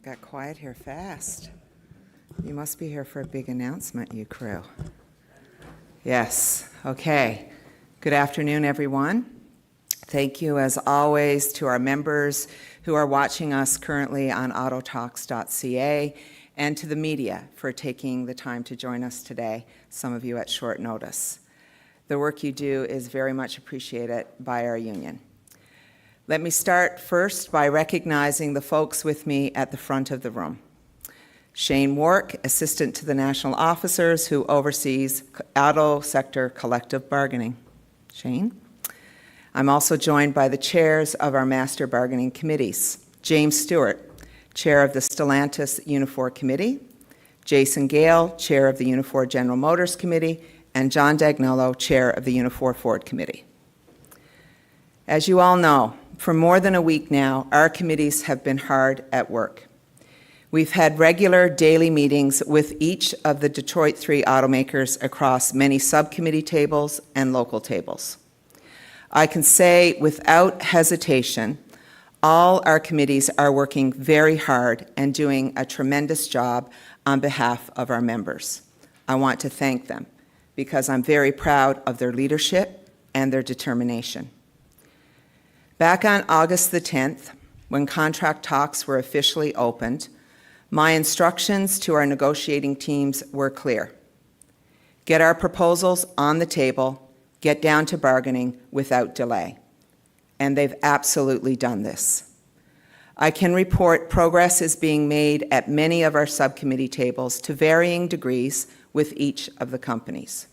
Got quiet here fast. You must be here for a big announcement, you crew. Yes, okay. Good afternoon, everyone. Thank you, as always, to our members who are watching us currently on autotalks.ca and to the media for taking the time to join us today, some of you at short notice. The work you do is very much appreciated by our union. Let me start first by recognizing the folks with me at the front of the room. Shane Wark, Assistant to the National Officers, who oversees auto sector collective bargaining. Shane? I'm also joined by the chairs of our master bargaining committees. James Stewart, Chair of the Stellantis Unifor Committee, Jason Gale, Chair of the Unifor General Motors Committee, and John Dagnello, Chair of the Unifor Ford Committee. As you all know, for more than a week now, our committees have been hard at work. We've had regular daily meetings with each of the Detroit 3 automakers across many subcommittee tables and local tables. I can say without hesitation, all our committees are working very hard and doing a tremendous job on behalf of our members. I want to thank them because I'm very proud of their leadership and their determination. Back on August the 10th, when contract talks were officially opened, my instructions to our negotiating teams were clear. Get our proposals on the table, get down to bargaining without delay. And they've absolutely done this. I can report progress is being made at many of our subcommittee tables to varying degrees with each of the companies.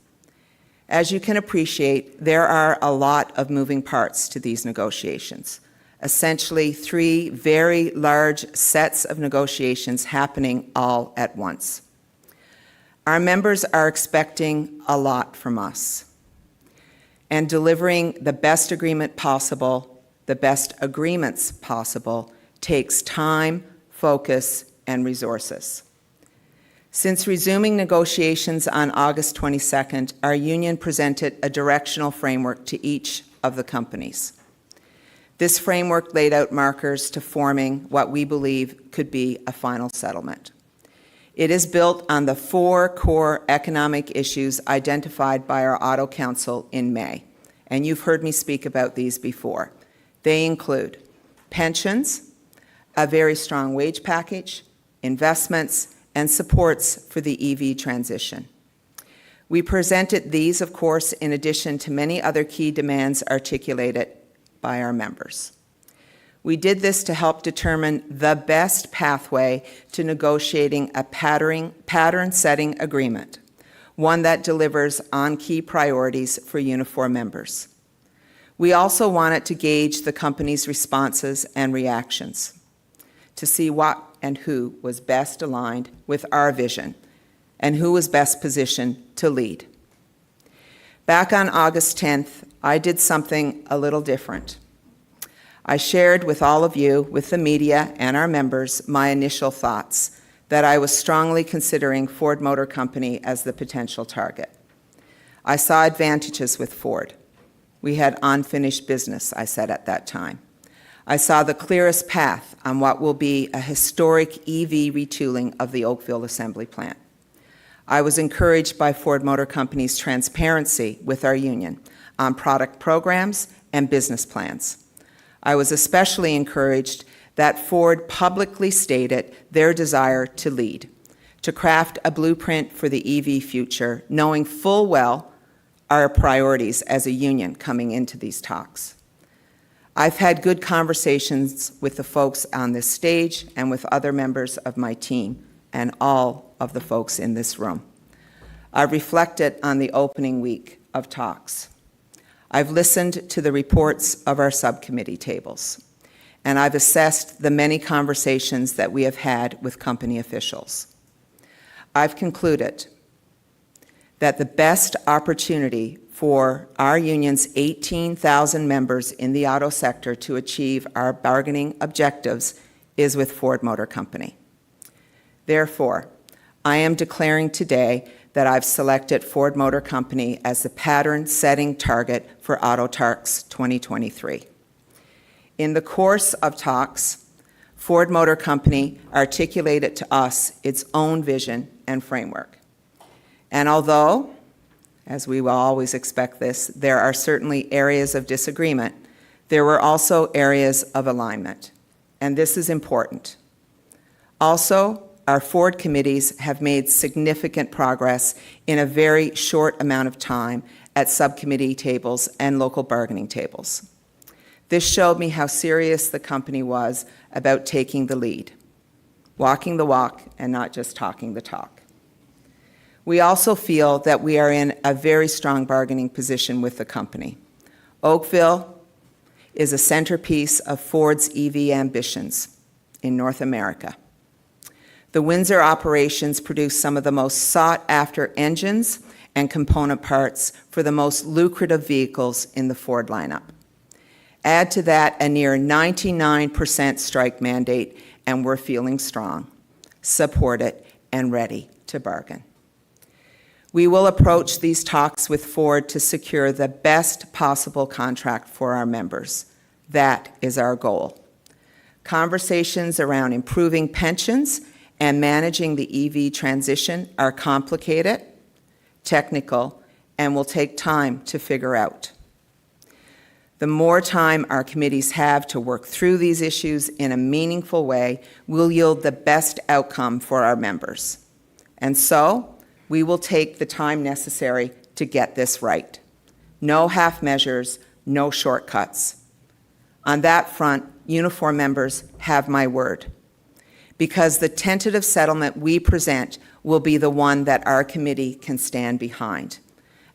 As you can appreciate, there are a lot of moving parts to these negotiations. Essentially, 3 very large sets of negotiations happening all at once. Our members are expecting a lot from us. And delivering the best agreement possible, the best agreements possible, takes time, focus, and resources. Since resuming negotiations on August 22nd, our union presented a directional framework to each of the companies. This framework laid out markers to forming what we believe could be a final settlement. It is built on the 4 core economic issues identified by our Auto Council in May, and you've heard me speak about these before. They include pensions, a very strong wage package, investments, and supports for the EV transition. We presented these, of course, in addition to many other key demands articulated by our members. We did this to help determine the best pathway to negotiating a pattern-setting agreement, one that delivers on key priorities for Unifor members. We also wanted to gauge the company's responses and reactions to see what and who was best aligned with our vision and who was best positioned to lead. Back on August 10th, I did something a little different. I shared with all of you, with the media and our members, my initial thoughts that I was strongly considering Ford Motor Company as the potential target. I saw advantages with Ford. We had unfinished business, I said at that time. I saw the clearest path on what will be a historic EV retooling of the Oakville assembly plant. I was encouraged by Ford Motor Company's transparency with our union on product programs and business plans. I was especially encouraged that Ford publicly stated their desire to lead, to craft a blueprint for the EV future, knowing full well our priorities as a union coming into these talks. I've had good conversations with the folks on this stage and with other members of my team and all of the folks in this room. I've reflected on the opening week of talks. I've listened to the reports of our subcommittee tables, and I've assessed the many conversations that we have had with company officials. I've concluded that the best opportunity for our union's 18,000 members in the auto sector to achieve our bargaining objectives is with Ford Motor Company. Therefore, I am declaring today that I've selected Ford Motor Company as the pattern-setting target for Auto Talks 2023. In the course of talks, Ford Motor Company articulated to us its own vision and framework. And although, as we will always expect this, there are certainly areas of disagreement, there were also areas of alignment. And this is important. Also, our Ford committees have made significant progress in a very short amount of time at subcommittee tables and local bargaining tables. This showed me how serious the company was about taking the lead, walking the walk and not just talking the talk. We also feel that we are in a very strong bargaining position with the company. Oakville is a centerpiece of Ford's EV ambitions in North America. The Windsor operations produce some of the most sought-after engines and component parts for the most lucrative vehicles in the Ford lineup. Add to that a near 99% strike mandate, and we're feeling strong, supported, and ready to bargain. We will approach these talks with Ford to secure the best possible contract for our members. That is our goal. Conversations around improving pensions and managing the EV transition are complicated, technical, and will take time to figure out. The more time our committees have to work through these issues in a meaningful way will yield the best outcome for our members. And so, we will take the time necessary to get this right. No half measures, no shortcuts. On that front, Unifor members have my word, because the tentative settlement we present will be the one that our committee can stand behind,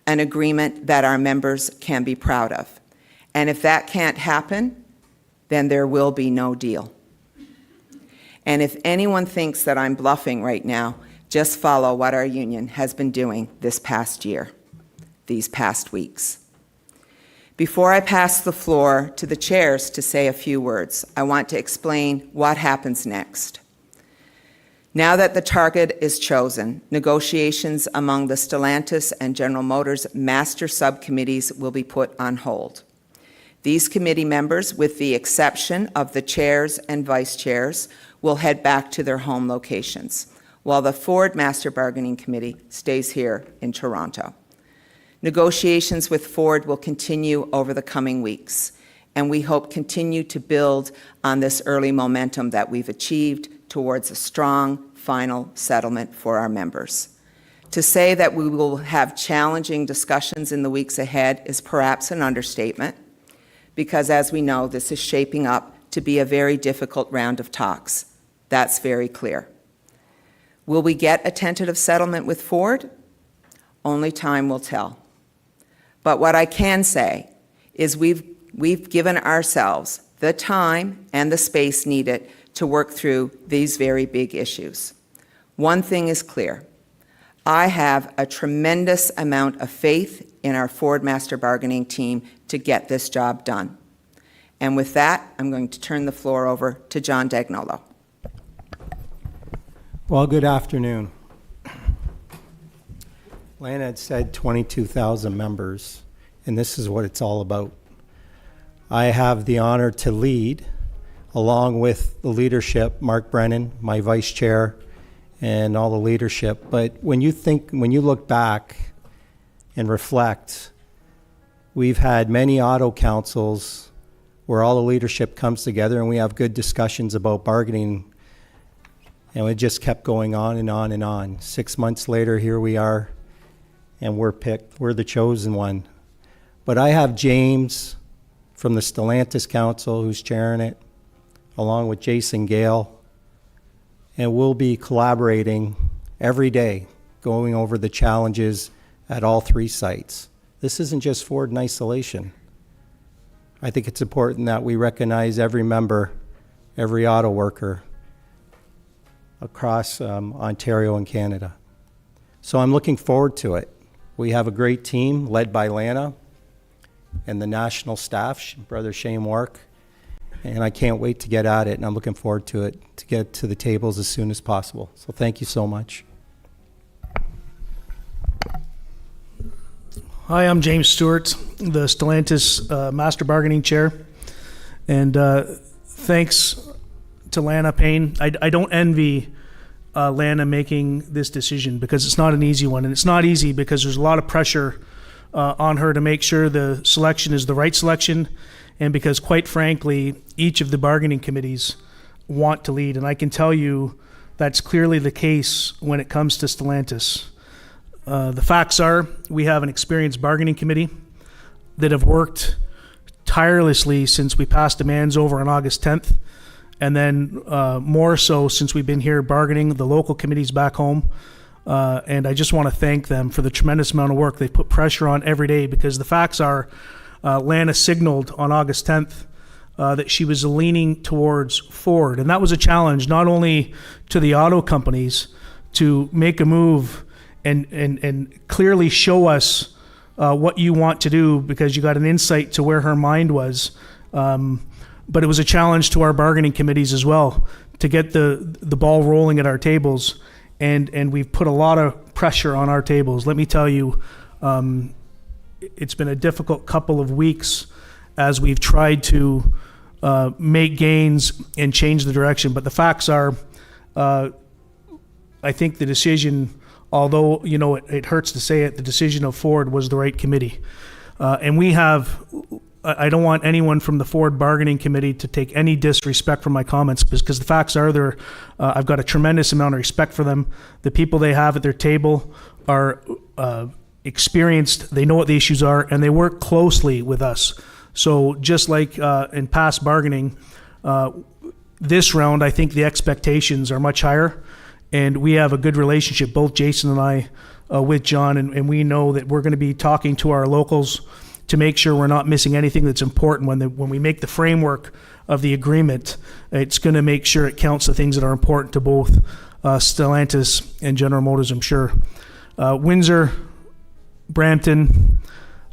an agreement that our members can be proud of. And if that can't happen, then there will be no deal. And if anyone thinks that I'm bluffing right now, just follow what our union has been doing this past year, these past weeks. Before I pass the floor to the chairs to say a few words, I want to explain what happens next. Now that the target is chosen, negotiations among the Stellantis and General Motors master subcommittees will be put on hold. These committee members, with the exception of the chairs and vice chairs, will head back to their home locations, while the Ford Master Bargaining Committee stays here in Toronto. Negotiations with Ford will continue over the coming weeks, and we hope continue to build on this early momentum that we've achieved towards a strong final settlement for our members. To say that we will have challenging discussions in the weeks ahead is perhaps an understatement, because as we know, this is shaping up to be a very difficult round of talks. That's very clear. Will we get a tentative settlement with Ford? Only time will tell. But what I can say is we've given ourselves the time and the space needed to work through these very big issues. One thing is clear. I have a tremendous amount of faith in our Ford Master Bargaining team to get this job done. And with that, I'm going to turn the floor over to John Dagnolo. Well, good afternoon. Lana had said 22,000 members, and this is what it's all about. I have the honor to lead, along with the leadership, Mark Brennan, my vice chair, and all the leadership. But when you look back and reflect, we've had many auto councils where all the leadership comes together and we have good discussions about bargaining, and it just kept going on and on and on. 6 months later, here we are, and we're picked. We're the chosen one. But I have James from the Stellantis Council, who's chairing it, along with Jason Gale, and we'll be collaborating every day, going over the challenges at all three sites. This isn't just Ford in isolation. I think it's important that we recognize every member, every auto worker across Ontario and Canada. So I'm looking forward to it. We have a great team led by Lana and the national staff, Brother Shane Wark, and I can't wait to get at it, and I'm looking forward to it, to get to the tables as soon as possible. So thank you so much. Hi, I'm James Stewart, the Stellantis Master Bargaining Chair, and thanks to Lana Payne. I don't envy Lana making this decision because it's not an easy one. And it's not easy because there's a lot of pressure on her to make sure the selection is the right selection, and because, quite frankly, each of the bargaining committees want to lead. And I can tell you that's clearly the case when it comes to Stellantis. The facts are we have an experienced bargaining committee that have worked tirelessly since we passed demands over on August 10th, and then more so since we've been here bargaining the local committees back home. And I just want to thank them for the tremendous amount of work they put pressure on every day, because the facts are Lana signaled on August 10th that she was leaning towards Ford. And that was a challenge not only to the auto companies to make a move and clearly show us what you want to do, because you got an insight to where her mind was. But it was a challenge to our bargaining committees as well to get the ball rolling at our tables. And we've put a lot of pressure on our tables. Let me tell you, it's been a difficult couple of weeks as we've tried to make gains and change the direction. But the facts are, I think the decision, although it hurts to say it, the decision of Ford was the right committee. And we have, I don't want anyone from the Ford bargaining committee to take any disrespect from my comments, because the facts are I've got a tremendous amount of respect for them. The people they have at their table are experienced, they know what the issues are, and they work closely with us. So just like in past bargaining, this round, I think the expectations are much higher, and we have a good relationship, both Jason and I, with John, and we know that we're going to be talking to our locals to make sure we're not missing anything that's important. When we make the framework of the agreement, it's going to make sure it counts the things that are important to both Stellantis and General Motors, I'm sure. Windsor, Brampton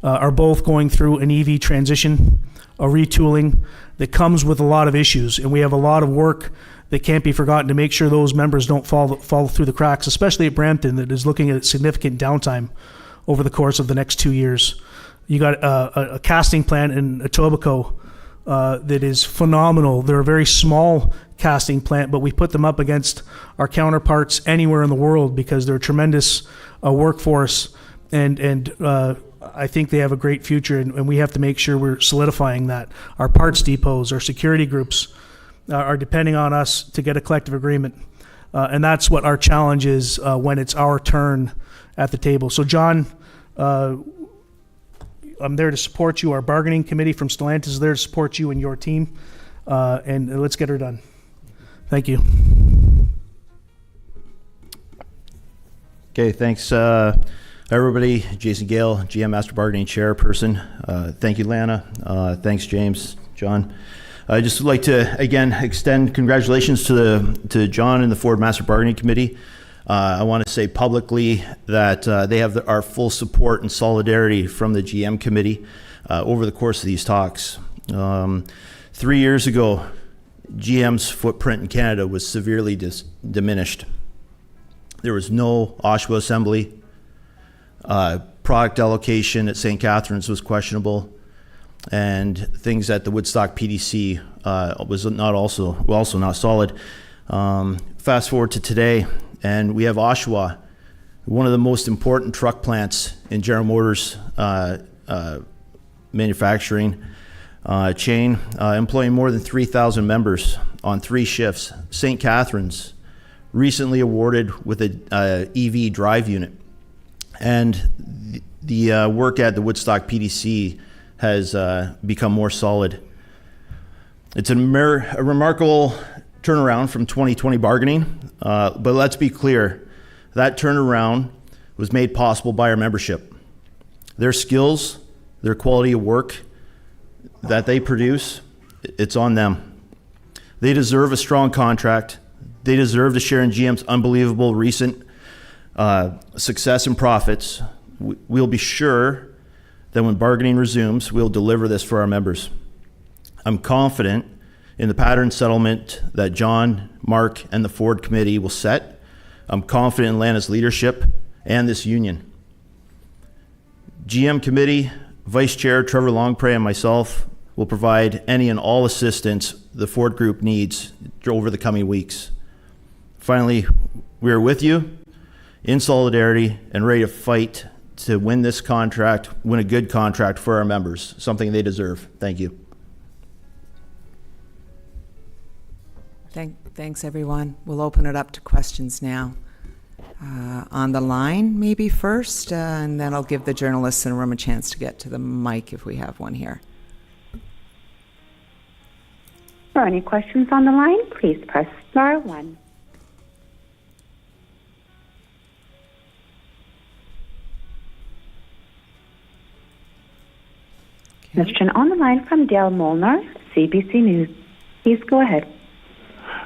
are both going through an EV transition, a retooling that comes with a lot of issues, and we have a lot of work that can't be forgotten to make sure those members don't fall through the cracks, especially at Brampton, that is looking at significant downtime over the course of the next 2 years. You got a casting plant in Etobicoke that is phenomenal. They're a very small casting plant, but we put them up against our counterparts anywhere in the world because they're a tremendous workforce, and I think they have a great future, and we have to make sure we're solidifying that. Our parts depots, our security groups are depending on us to get a collective agreement, and that's what our challenge is when it's our turn at the table. So, John, I'm there to support you. Our bargaining committee from Stellantis is there to support you and your team, and let's get her done. Thank you. Okay, thanks everybody. Jason Gale, GM Master Bargaining Chairperson. Thank you, Lana. Thanks, James, John. I just would like to again extend congratulations to John and the Ford Master Bargaining Committee. I want to say publicly that they have our full support and solidarity from the GM committee over the course of these talks. 3 years ago, GM's footprint in Canada was severely diminished. There was no Oshawa assembly. Product allocation at St. Catharines was questionable, and things at the Woodstock PDC was also not solid. Fast forward to today, and we have Oshawa, one of the most important truck plants in General Motors manufacturing chain, employing more than 3,000 members on 3 shifts. St. Catharines recently awarded with a EV drive unit, and the work at the Woodstock PDC has become more solid. It's a remarkable turnaround from 2020 bargaining, but let's be clear, that turnaround was made possible by our membership. Their skills, their quality of work that they produce, it's on them. They deserve a strong contract. They deserve to share in GM's unbelievable recent success and profits. We'll be sure that when bargaining resumes, we'll deliver this for our members. I'm confident in the pattern settlement that John, Mark, and the Ford Committee will set. I'm confident in Lana's leadership and this union. GM Committee, Vice Chair Trevor Longpre and myself will provide any and all assistance the Ford Group needs over the coming weeks. Finally, we are with you in solidarity and ready to fight to win this contract, win a good contract for our members, something they deserve. Thank you. Thanks, everyone. We'll open it up to questions now. On the line, maybe first, and then I'll give the journalists in the room a chance to get to the mic if we have one here. For any questions on the line, please press star 1. Question on the line from Dale Molnar, CBC News. Please go ahead.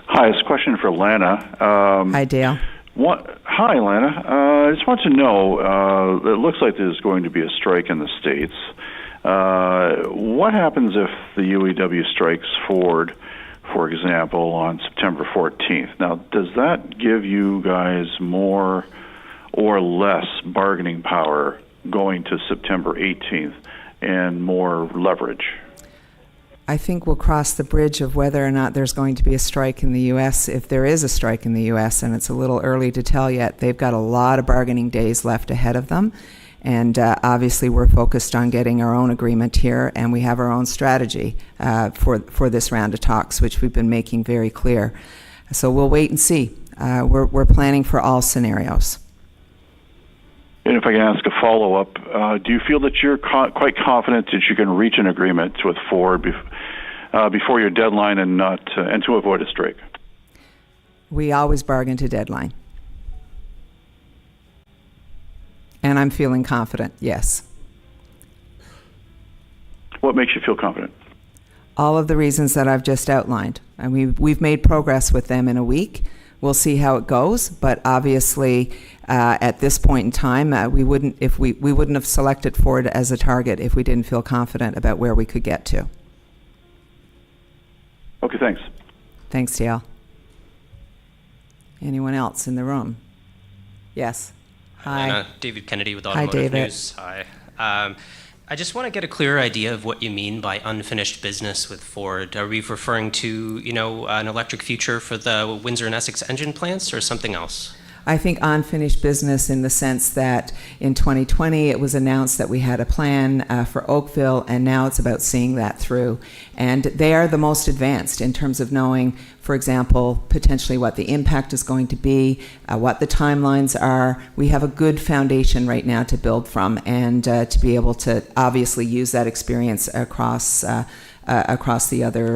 Hi, it's a question for Lana. Hi, Dale. Hi, Lana. I just want to know, it looks like there's going to be a strike in the States. What happens if the UAW strikes Ford, for example, on September 14th? Now, does that give you guys more or less bargaining power going to September 18th and more leverage? I think we'll cross the bridge of whether or not there's going to be a strike in the U.S. If there is a strike in the U.S., and it's a little early to tell yet, they've got a lot of bargaining days left ahead of them. And obviously we're focused on getting our own agreement here, and we have our own strategy for this round of talks, which we've been making very clear. So we'll wait and see. We're planning for all scenarios. And if I can ask a follow-up, do you feel that you're quite confident that you can reach an agreement with Ford before your deadline and to avoid a strike? We always bargain to deadline. And I'm feeling confident, yes. What makes you feel confident? All of the reasons that I've just outlined. And we've made progress with them in a week. We'll see how it goes, but obviously at this point in time, we wouldn't have selected Ford as a target if we didn't feel confident about where we could get to. Okay, thanks. Thanks, Dale. Anyone else in the room? Yes. Hi. David Kennedy with Hi, Automotive David. News. Hi. I just want to get a clear idea of what you mean by unfinished business with Ford. Are we referring to, an electric future for the Windsor and Essex engine plants or something else? I think unfinished business in the sense that in 2020 it was announced that we had a plan for Oakville, and now it's about seeing that through. And they are the most advanced in terms of knowing, for example, potentially what the impact is going to be, what the timelines are. We have a good foundation right now to build from, and to be able to obviously use that experience across the other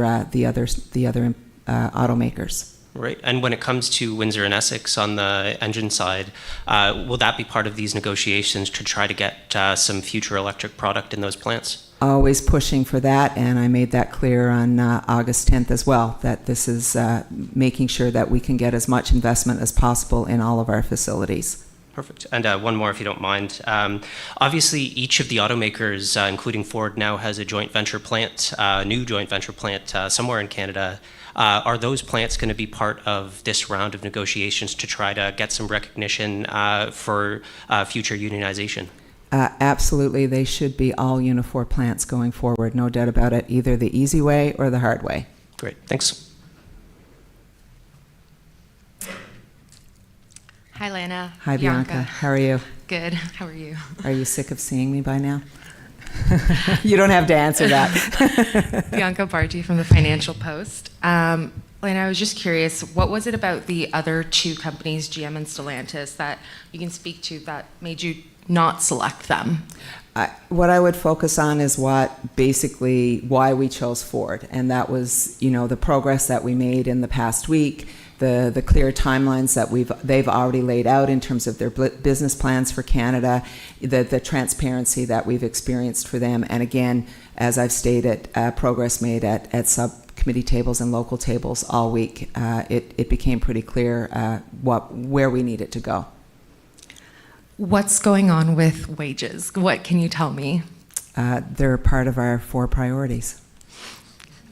automakers. Right. And when it comes to Windsor and Essex on the engine side, will that be part of these negotiations to try to get some future electric product in those plants? Always pushing for that, and I made that clear on August 10th as well, that this is making sure that we can get as much investment as possible in all of our facilities. Perfect. And one more, if you don't mind. Obviously, each of the automakers, including Ford, now has a joint venture plant, new joint venture plant somewhere in Canada. Are those plants going to be part of this round of negotiations to try to get some recognition for future unionization? Absolutely. They should be all Unifor plants going forward, no doubt about it, either the easy way or the hard way. Great. Thanks. Hi, Lana. Hi, Bianca. How are you? Good. How are you? Are you sick of seeing me by now? You don't have to answer that. Bianca Barty from the Financial Post. Lana, I was just curious, what was it about the other two companies, GM and Stellantis, that you can speak to that made you not select them? What I would focus on is why we chose Ford, and that was, the progress that we made in the past week, the clear timelines that they've already laid out in terms of their business plans for Canada, the transparency that we've experienced for them, and again, as I've stated, progress made at subcommittee tables and local tables all week. It became pretty clear where we needed to go. What's going on with wages? What can you tell me? They're part of our 4 priorities.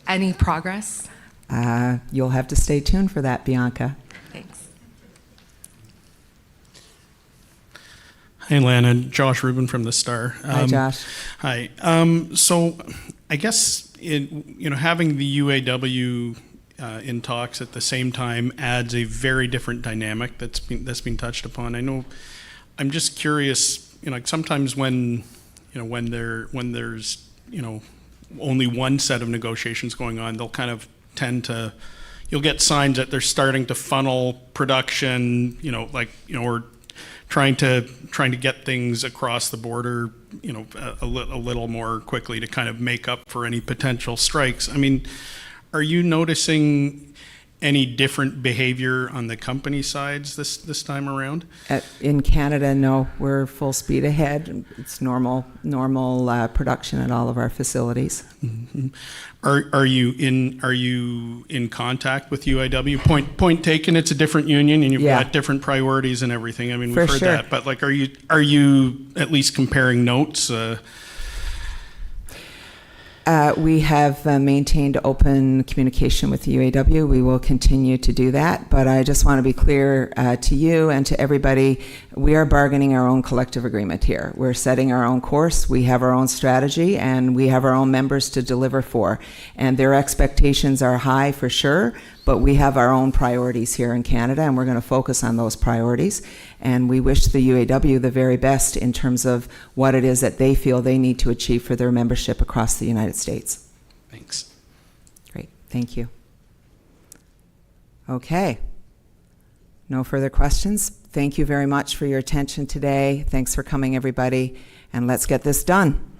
Any progress? You'll have to stay tuned for that, Bianca. Thanks. Hey, Lana. Josh Rubin from The Star. Hi, Josh. Hi. So I guess having the UAW in talks at the same time adds a very different dynamic that's been touched upon. I'm just curious, like sometimes when there's only one set of negotiations going on, they'll kind of tend to, you'll get signs that they're starting to funnel production, or trying to get things across the border, a little more quickly to kind of make up for any potential strikes. I mean, are you noticing any different behavior on the company sides this time around? In Canada, no, we're full speed ahead. It's normal production at all of our facilities. Mm-hmm. Are you in contact with UIW? Point taken. It's a different union, and you've got different priorities and everything. I mean, we've heard that, but like, are you at least comparing notes? We have maintained open communication with the UAW. We will continue to do that, but I just want to be clear to you and to everybody, we are bargaining our own collective agreement here. We're setting our own course, we have our own strategy, and we have our own members to deliver for. And their expectations are high for sure, but we have our own priorities here in Canada, and we're going to focus on those priorities. And we wish the UAW the very best in terms of what it is that they feel they need to achieve for their membership across the United States. Thanks. Great, thank you. Okay. No further questions. Thank you very much for your attention today. Thanks for coming, everybody, and let's get this done.